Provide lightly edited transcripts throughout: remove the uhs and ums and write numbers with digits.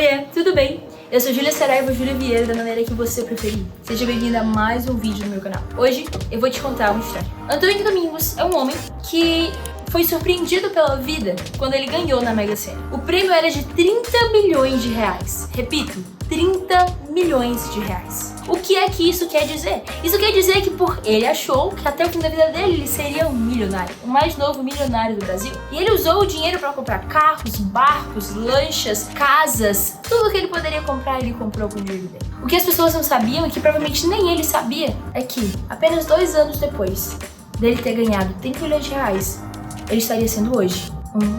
Oiê, tudo bem? Eu sou Júlia Saraiva, Júlia Vieira, da maneira que você preferir. Seja bem-vinda a mais um vídeo no meu canal. Hoje eu vou te contar uma história. Antônio Domingos é um homem que foi surpreendido pela vida quando ele ganhou na Mega Sena. O prêmio era de 30 milhões de reais. Repito, 30 milhões de reais. O que é que isso quer dizer? Isso quer dizer que ele achou que até o fim da vida dele ele seria um milionário, o mais novo milionário do Brasil. E ele usou o dinheiro para comprar carros, barcos, lanchas, casas, tudo que ele poderia comprar ele comprou com o dinheiro dele. O que as pessoas não sabiam e que provavelmente nem ele sabia é que apenas 2 anos depois dele ter ganhado 30 milhões de reais, ele estaria sendo hoje um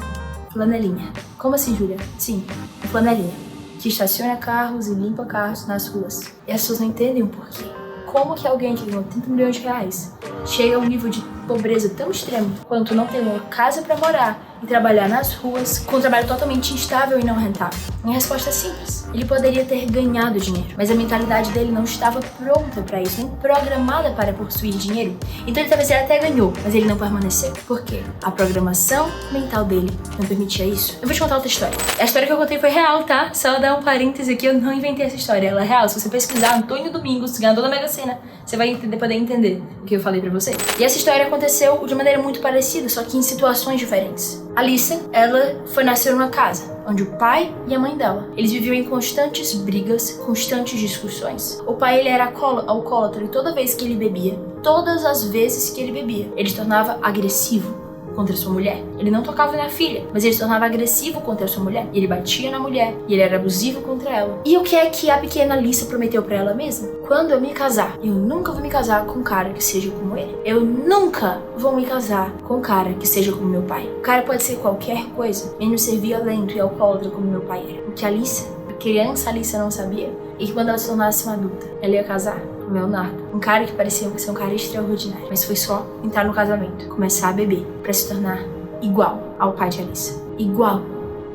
flanelinha. Como assim, Júlia? Sim, um flanelinha que estaciona carros e limpa carros nas ruas. E as pessoas não entendem o porquê. Como que alguém que ganhou 30 milhões de reais chega a um nível de pobreza tão extremo quanto não ter uma casa para morar e trabalhar nas ruas com um trabalho totalmente instável e não rentável? Minha resposta é simples. Ele poderia ter ganhado dinheiro, mas a mentalidade dele não estava pronta para isso, nem programada para possuir dinheiro. Então ele talvez até ganhou, mas ele não permaneceu. Por quê? A programação mental dele não permitia isso. Eu vou te contar outra história. A história que eu contei foi real, tá? Só dar um parêntese aqui, eu não inventei essa história. Ela é real. Se você pesquisar Antônio Domingos, ganhador da Mega Sena, você vai poder entender o que eu falei pra você. E essa história aconteceu de maneira muito parecida, só que em situações diferentes. Alissa, ela nasceu numa casa onde o pai e a mãe dela, eles viviam em constantes brigas, constantes discussões. O pai, ele era alcoólatra e toda vez que ele bebia, todas as vezes que ele bebia, ele se tornava agressivo contra sua mulher. Ele não tocava na filha, mas ele se tornava agressivo contra sua mulher. Ele batia na mulher e ele era abusivo contra ela. E o que é que a pequena Alissa prometeu pra ela mesma? Quando eu me casar, eu nunca vou me casar com um cara que seja como ele. Eu nunca vou me casar com um cara que seja como meu pai. O cara pode ser qualquer coisa, menos ser violento e alcoólatra como meu pai era. O que a criança Alissa não sabia é que quando ela se tornasse uma adulta, ela ia casar com o Leonardo, um cara que parecia ser um cara extraordinário, mas foi só entrar no casamento, começar a beber, pra se tornar igual ao pai de Alissa. Igual.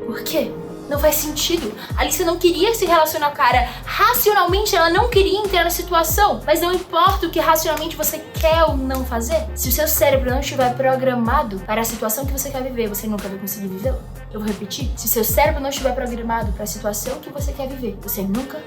Por quê? Não faz sentido. A Alissa não queria se relacionar com o cara. Racionalmente, ela não queria entrar na situação. Mas não importa o que racionalmente você quer ou não fazer. Se o seu cérebro não estiver programado para a situação que você quer viver, você nunca vai conseguir vivê-la. Eu vou repetir. Se o seu cérebro não estiver programado para a situação que você quer viver, você nunca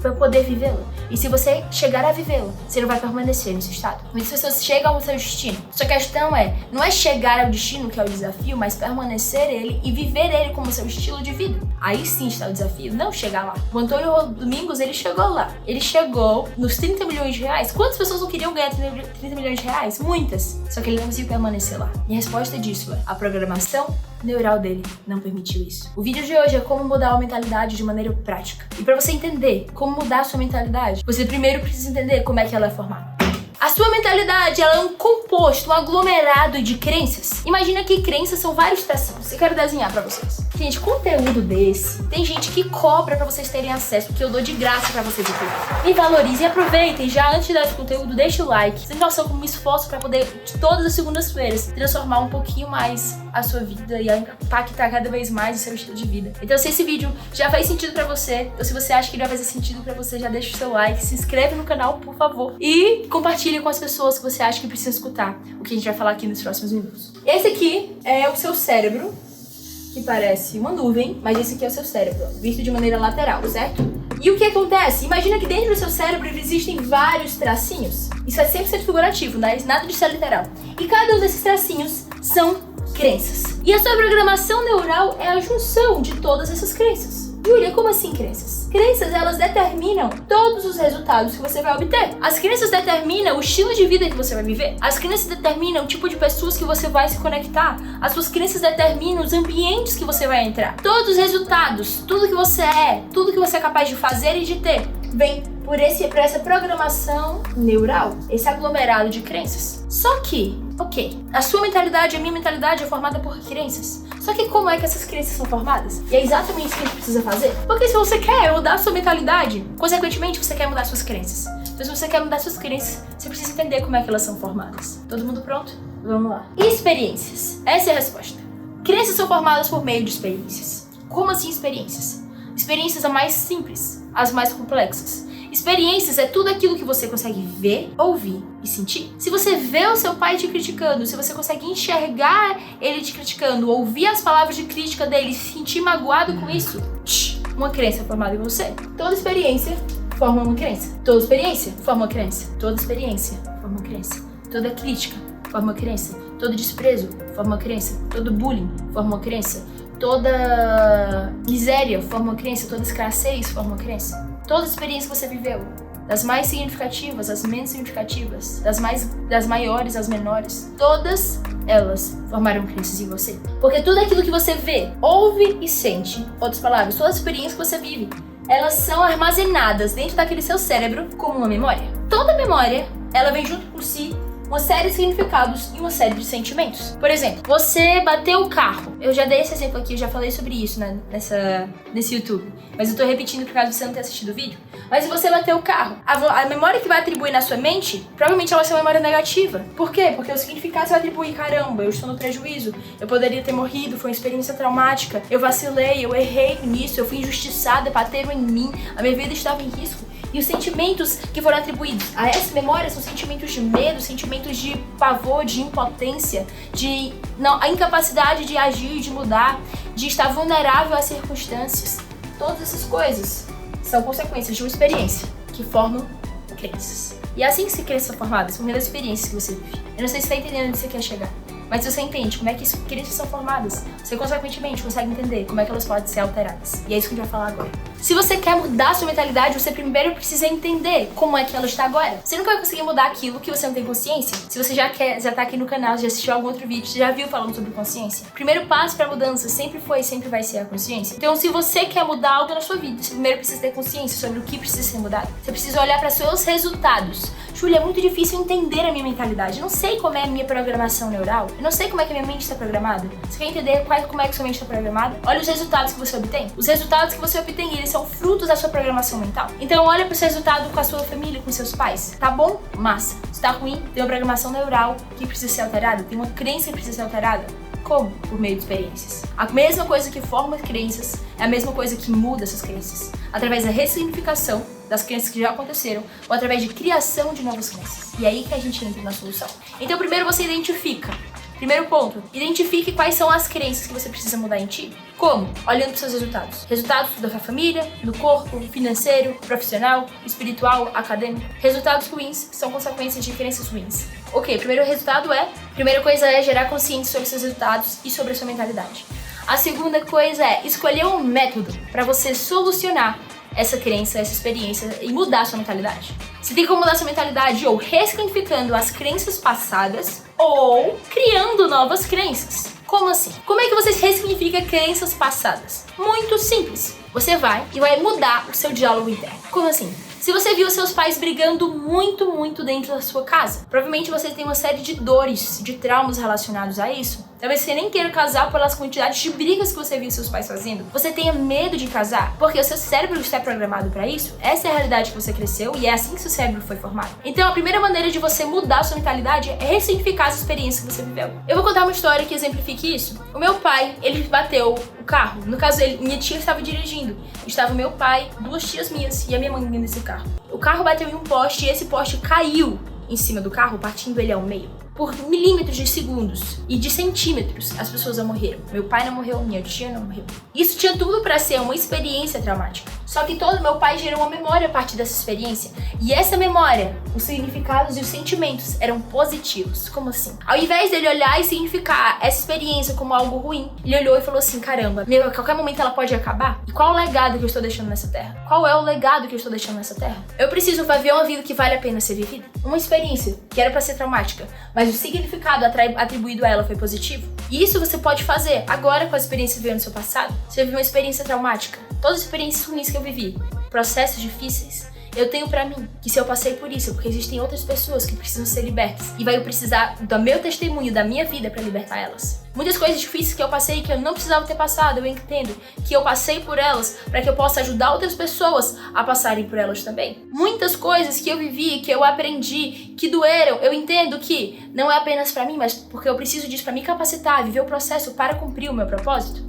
vai poder vivê-la. E se você chegar a vivê-la, você não vai permanecer nesse estado. Muitas pessoas chegam ao seu destino. Sua questão não é chegar ao destino, que é o desafio, mas permanecer ele e viver ele como seu estilo de vida. Aí sim está o desafio, não chegar lá. O Antônio Domingos, ele chegou lá. Ele chegou nos 30 milhões de reais. Quantas pessoas não queriam ganhar 30 milhões de reais? Muitas. Só que ele não conseguiu permanecer lá. E a resposta disso é: a programação neural dele não permitiu isso. O vídeo de hoje é como mudar a mentalidade de maneira prática. E para você entender como mudar a sua mentalidade, você primeiro precisa entender como é que ela é formada. A sua mentalidade, ela é um composto, um aglomerado de crenças. Imagina que crenças são vários tracinhos. Eu quero desenhar pra vocês. Gente, conteúdo desse, tem gente que cobra pra vocês terem acesso, porque eu dou de graça pra vocês aqui. Me valorizem e aproveitem. Já antes de dar esse conteúdo, deixa o like. Vocês não noção como me esforço pra poder, de todas as segundas-feiras, transformar um pouquinho mais a sua vida e impactar cada vez mais o seu estilo de vida. Então, se esse vídeo já faz sentido pra você, ou se você acha que ele vai fazer sentido pra você, já deixa o seu like, se inscreve no canal, por favor. E compartilhe com as pessoas que você acha que precisa escutar o que a gente vai falar aqui nos próximos minutos. Esse aqui é o seu cérebro, que parece uma nuvem, mas esse aqui é o seu cérebro, visto de maneira lateral, certo? E o que acontece? Imagina que dentro do seu cérebro existem vários tracinhos. Isso é 100% figurativo, né? Nada de ser literal. E cada um desses tracinhos são crenças. E a sua programação neural é a junção de todas essas crenças. Júlia, como assim crenças? Crenças, elas determinam todos os resultados que você vai obter. As crenças determinam o estilo de vida que você vai viver. As crenças determinam o tipo de pessoas que você vai se conectar. As suas crenças determinam os ambientes que você vai entrar. Todos os resultados, tudo que você é, tudo que você é capaz de fazer e de ter, vem por essa programação neural, esse aglomerado de crenças. Só que, a sua mentalidade, a minha mentalidade é formada por crenças. Só que como é que essas crenças são formadas? E é exatamente isso que a gente precisa fazer. Porque se você quer mudar a sua mentalidade, consequentemente você quer mudar suas crenças. Então se você quer mudar suas crenças, você precisa entender como é que elas são formadas. Todo mundo pronto? Vamos lá. Experiências. Essa é a resposta. Crenças são formadas por meio de experiências. Como assim experiências? Experiências as mais simples, as mais complexas. Experiências é tudo aquilo que você consegue ver, ouvir e sentir. Se você vê o seu pai te criticando, se você consegue enxergar ele te criticando, ouvir as palavras de crítica dele e se sentir magoado com isso, uma crença formada em você. Toda experiência forma uma crença. Toda experiência forma uma crença. Toda experiência forma uma crença. Toda crítica forma uma crença. Todo desprezo forma uma crença. Todo bullying forma uma crença. Toda miséria forma uma crença. Toda escassez forma uma crença. Toda experiência que você viveu, das mais significativas, as menos significativas, das maiores às menores, todas elas formaram crenças em você. Porque tudo aquilo que você vê, ouve e sente, outras palavras, toda a experiência que você vive, elas são armazenadas dentro daquele seu cérebro como uma memória. Toda memória, ela vem junto por si uma série de significados e uma série de sentimentos. Por exemplo, você bateu o carro. Eu já dei esse exemplo aqui, eu já falei sobre isso, né, nesse YouTube. Mas eu tô repetindo por causa de você não ter assistido o vídeo. Mas se você bateu o carro, a memória que vai atribuir na sua mente, provavelmente ela vai ser uma memória negativa. Por quê? Porque o significado você vai atribuir, caramba, eu estou no prejuízo, eu poderia ter morrido, foi uma experiência traumática, eu vacilei, eu errei nisso, eu fui injustiçada, bateram em mim, a minha vida estava em risco. E os sentimentos que foram atribuídos a essa memória são sentimentos de medo, sentimentos de pavor, de impotência, a incapacidade de agir, de mudar, de estar vulnerável às circunstâncias. Todas essas coisas são consequências de uma experiência que formam crenças. E é assim que se crenças são formadas, por meio das experiências que você vive. Eu não sei se você está entendendo onde você quer chegar. Mas se você entende como é que crenças são formadas, você consequentemente consegue entender como é que elas podem ser alteradas. E é isso que a gente vai falar agora. Se você quer mudar a sua mentalidade, você primeiro precisa entender como é que ela está agora. Você nunca vai conseguir mudar aquilo que você não tem consciência. Se você já tá aqui no canal, já assistiu algum outro vídeo, você já viu falando sobre consciência. O primeiro passo para a mudança sempre foi e sempre vai ser a consciência. Então, se você quer mudar algo na sua vida, você primeiro precisa ter consciência sobre o que precisa ser mudado. Você precisa olhar para seus resultados. Júlia, é muito difícil entender a minha mentalidade. Eu não sei como é a minha programação neural. Eu não sei como é que a minha mente está programada. Você quer entender como é que sua mente está programada? Olha os resultados que você obtém. Os resultados que você obtém, eles são frutos da sua programação mental. Então olha para o seu resultado com a sua família, com seus pais. Tá bom? Massa. Se tá ruim, tem uma programação neural que precisa ser alterada, tem uma crença que precisa ser alterada. Como? Por meio de experiências. A mesma coisa que forma crenças é a mesma coisa que muda essas crenças. Através da ressignificação das crenças que já aconteceram ou através de criação de novas crenças. E é aí que a gente entra na solução. Então primeiro você identifica. Primeiro ponto, identifique quais são as crenças que você precisa mudar em ti. Como? Olhando para os seus resultados. Resultados da sua família, do corpo, financeiro, profissional, espiritual, acadêmico. Resultados ruins são consequências de crenças ruins. Ok, primeira coisa é gerar consciência sobre seus resultados e sobre a sua mentalidade. A segunda coisa é escolher um método para você solucionar essa crença, essa experiência e mudar a sua mentalidade. Você tem como mudar a sua mentalidade ou ressignificando as crenças passadas ou criando novas crenças. Como assim? Como é que você ressignifica crenças passadas? Muito simples. Você vai e vai mudar o seu diálogo interno. Como assim? Se você viu seus pais brigando muito dentro da sua casa, provavelmente você tem uma série de dores, de traumas relacionados a isso. Talvez você nem queira casar pelas quantidades de brigas que você viu seus pais fazendo. Você tenha medo de casar, porque o seu cérebro está programado para isso. Essa é a realidade que você cresceu e é assim que seu cérebro foi formado. Então a primeira maneira de você mudar a sua mentalidade é ressignificar as experiências que você viveu. Eu vou contar uma história que exemplifique isso. O meu pai, ele bateu o carro. No caso, minha tia estava dirigindo. Estava meu pai, duas tias minhas e a minha mãe nesse carro. O carro bateu em um poste e esse poste caiu em cima do carro, partindo ele ao meio. Por milímetros de segundos e de centímetros, as pessoas não morreram. Meu pai não morreu, minha tia não morreu. Isso tinha tudo para ser uma experiência traumática. Só que meu pai gerou uma memória a partir dessa experiência. E essa memória, os significados e os sentimentos eram positivos. Como assim? Ao invés dele olhar e significar essa experiência como algo ruim, ele olhou e falou assim, caramba, a qualquer momento ela pode acabar? E qual o legado que eu estou deixando nessa terra? Qual é o legado que eu estou deixando nessa terra? Eu preciso viver uma vida que vale a pena ser vivida. Uma experiência que era para ser traumática, mas o significado atribuído a ela foi positivo. E isso você pode fazer agora com as experiências que viveu no seu passado. Você viveu uma experiência traumática. Todas as experiências ruins que eu vivi, processos difíceis, eu tenho pra mim que se eu passei por isso, porque existem outras pessoas que precisam ser libertas e vai precisar do meu testemunho, da minha vida pra libertar elas. Muitas coisas difíceis que eu passei que eu não precisava ter passado, eu entendo que eu passei por elas para que eu possa ajudar outras pessoas a passarem por elas também. Muitas coisas que eu vivi, que eu aprendi, que doeram, eu entendo que não é apenas pra mim, mas porque eu preciso disso pra me capacitar, viver o processo para cumprir o meu propósito.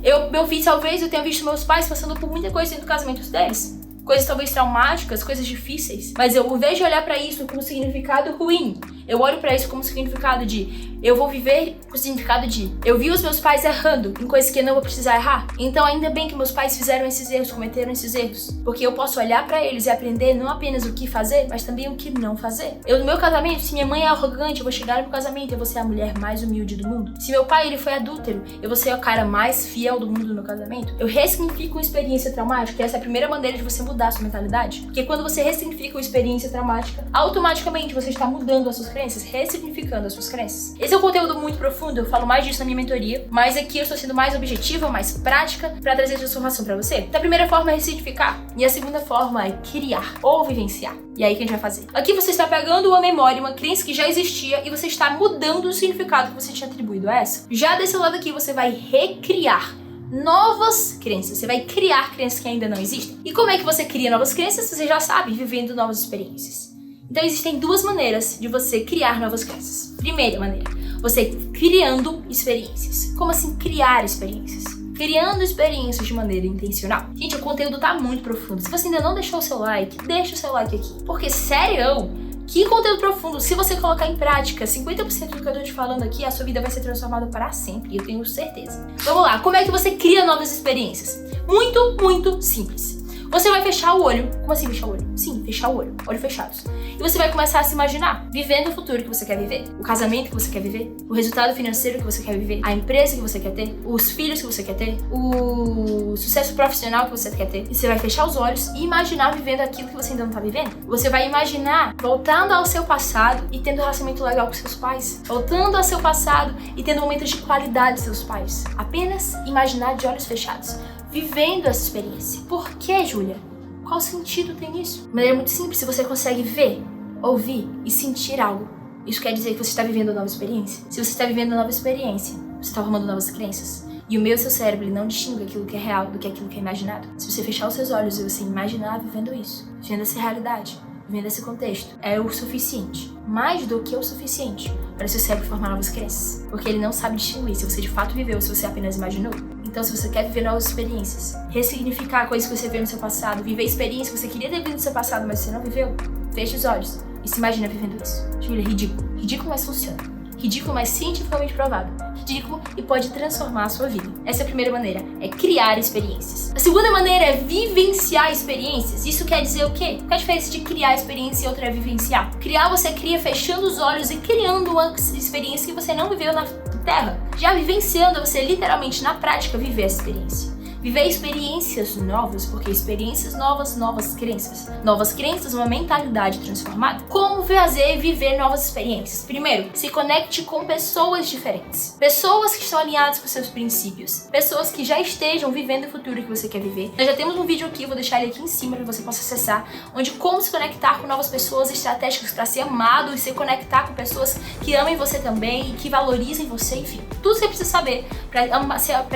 Talvez eu tenha visto meus pais passando por muita coisa dentro do casamento deles. Coisas talvez traumáticas, coisas difíceis, mas eu, ao invés de olhar pra isso com um significado ruim, Eu olho pra isso como significado de eu vou viver com o significado de eu vi os meus pais errando em coisas que eu não vou precisar errar. Então ainda bem que meus pais fizeram esses erros, cometeram esses erros. Porque eu posso olhar pra eles e aprender não apenas o que fazer, mas também o que não fazer. Eu no meu casamento, se minha mãe é arrogante, eu vou chegar no meu casamento e eu vou ser a mulher mais humilde do mundo. Se meu pai ele foi adúltero, eu vou ser o cara mais fiel do mundo no casamento. Eu ressignifico uma experiência traumática, e essa é a primeira maneira de você mudar a sua mentalidade. Porque quando você ressignifica uma experiência traumática, automaticamente você está mudando as suas crenças, ressignificando as suas crenças. Esse é um conteúdo muito profundo, eu falo mais disso na minha mentoria, mas aqui eu estou sendo mais objetiva, mais prática para trazer transformação para você. Então a primeira forma é ressignificar, e a segunda forma é criar ou vivenciar. E aí o que a gente vai fazer? Aqui você está pegando uma memória, uma crença que já existia e você está mudando o significado que você tinha atribuído a essa. Já desse lado aqui você vai recriar novas crenças, você vai criar crenças que ainda não existem. E como é que você cria novas crenças? Você já sabe, vivendo novas experiências. Então existem duas maneiras de você criar novas crenças. Primeira maneira, você criando experiências. Como assim criar experiências? Criando experiências de maneira intencional. Gente, o conteúdo tá muito profundo. Se você ainda não deixou o seu like, deixa o seu like aqui. Porque, sério, que conteúdo profundo. Se você colocar em prática 50% do que eu tô te falando aqui, a sua vida vai ser transformada para sempre. Eu tenho certeza. Vamos lá, como é que você cria novas experiências? Muito, muito simples. Você vai fechar o olho. Como assim fechar o olho? Sim, fechar o olho. Olhos fechados. E você vai começar a se imaginar vivendo o futuro que você quer viver. O casamento que você quer viver. O resultado financeiro que você quer viver. A empresa que você quer ter. Os filhos que você quer ter. O sucesso profissional que você quer ter. E você vai fechar os olhos e imaginar vivendo aquilo que você ainda não tá vivendo. Você vai imaginar voltando ao seu passado e tendo um relacionamento legal com seus pais. Voltando ao seu passado e tendo momentos de qualidade com seus pais. Apenas imaginar de olhos fechados. Vivendo essa experiência. Por que, Júlia? Qual sentido tem isso? De maneira muito simples, se você consegue ver, ouvir e sentir algo, isso quer dizer que você está vivendo uma nova experiência. Se você está vivendo uma nova experiência, você está formando novas crenças. E o seu cérebro ele não distingue aquilo que é real do que aquilo que é imaginado. Se você fechar os seus olhos e você imaginar vivendo isso, vivendo essa realidade, vivendo esse contexto, é o suficiente. Mais do que o suficiente para seu cérebro formar novas crenças. Porque ele não sabe distinguir se você de fato viveu ou se você apenas imaginou. Então, se você quer viver novas experiências, ressignificar coisas que você viu no seu passado, viver experiências que você queria ter vivido no seu passado, mas você não viveu, feche os olhos e se imagina vivendo isso. Júlia, ridículo. Ridículo, mas funciona. Ridículo, mas cientificamente provado. Ridículo e pode transformar a sua vida. Essa é a primeira maneira, é criar experiências. A segunda maneira é vivenciar experiências. Isso quer dizer o quê? Qual é a diferença de criar experiência e outra é vivenciar? Criar, você cria fechando os olhos e criando uma experiência que você não viveu na Terra. Já vivenciando, você literalmente na prática viver essa experiência. Viver experiências novas, porque experiências novas, novas crenças. Novas crenças, uma mentalidade transformada. Como fazer viver novas experiências? Primeiro, se conecte com pessoas diferentes. Pessoas que estão alinhadas com seus princípios. Pessoas que já estejam vivendo o futuro que você quer viver. Nós já temos um vídeo aqui, vou deixar ele aqui em cima para que você possa acessar, onde como se conectar com novas pessoas estratégicas para ser amado e se conectar com pessoas que amem você também e que valorizem você, enfim. Tudo você precisa saber para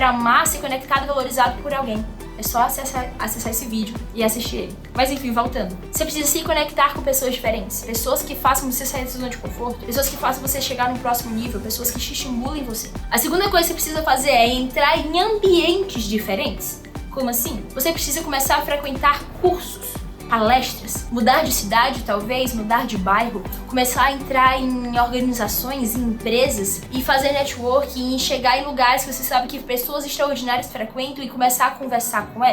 amar, ser conectado e valorizado por alguém. É só acessar esse vídeo e assistir ele. Mas enfim, voltando. Você precisa se conectar com pessoas diferentes. Pessoas que façam você sair da sua zona de conforto. Pessoas que façam você chegar no próximo nível. Pessoas que estimulem você. A segunda coisa que você precisa fazer é entrar em ambientes diferentes. Como assim? Você precisa começar a frequentar cursos, palestras, mudar de cidade talvez, mudar de bairro, começar a entrar em organizações, em empresas e fazer networking e chegar em lugares que você sabe que pessoas extraordinárias frequentam e começar a conversar com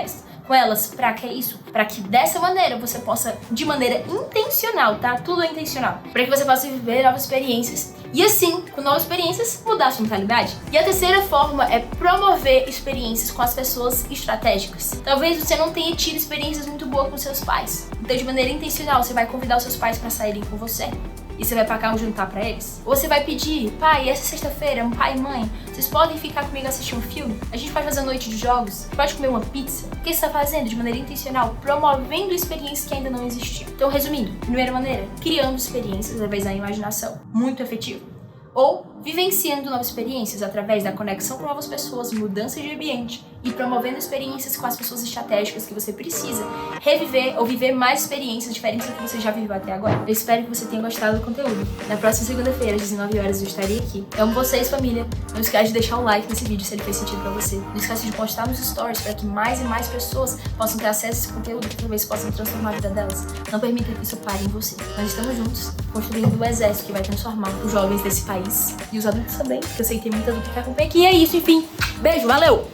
elas, pra que isso? Pra que dessa maneira você possa, de maneira intencional, tá? Tudo é intencional. Pra que você possa viver novas experiências. E assim, com novas experiências, mudar a sua mentalidade. E a terceira forma é promover experiências com as pessoas estratégicas. Talvez você não tenha tido experiências muito boas com seus pais. Então, de maneira intencional, você vai convidar os seus pais pra saírem com você. E você vai pagar um jantar pra eles? Ou você vai pedir, pai, essa sexta-feira, pai e mãe, vocês podem ficar comigo assistir um filme? A gente pode fazer uma noite de jogos? Pode comer uma pizza? O que você está fazendo de maneira intencional? Promovendo experiências que ainda não existiam. Então, resumindo, primeira maneira, criando experiências através da imaginação. Muito efetivo. Ou vivenciando novas experiências através da conexão com novas pessoas, mudança de ambiente e promovendo experiências com as pessoas estratégicas que você precisa reviver ou viver mais experiências diferentes do que você já viveu até agora. Eu espero que você tenha gostado do conteúdo. Na próxima segunda-feira, às 19 horas, eu estarei aqui. Eu amo vocês, família. Não esquece de deixar o like nesse vídeo se ele fez sentido pra você. Não esquece de postar nos stories para que mais e mais pessoas possam ter acesso a esse conteúdo e talvez possam transformar a vida delas. Não permita que isso pare em você. Nós estamos juntos, construindo um exército que vai transformar os jovens desse país e os adultos também, porque eu sei que tem muita adulto que acompanha aqui. E é isso, enfim. Beijo, valeu!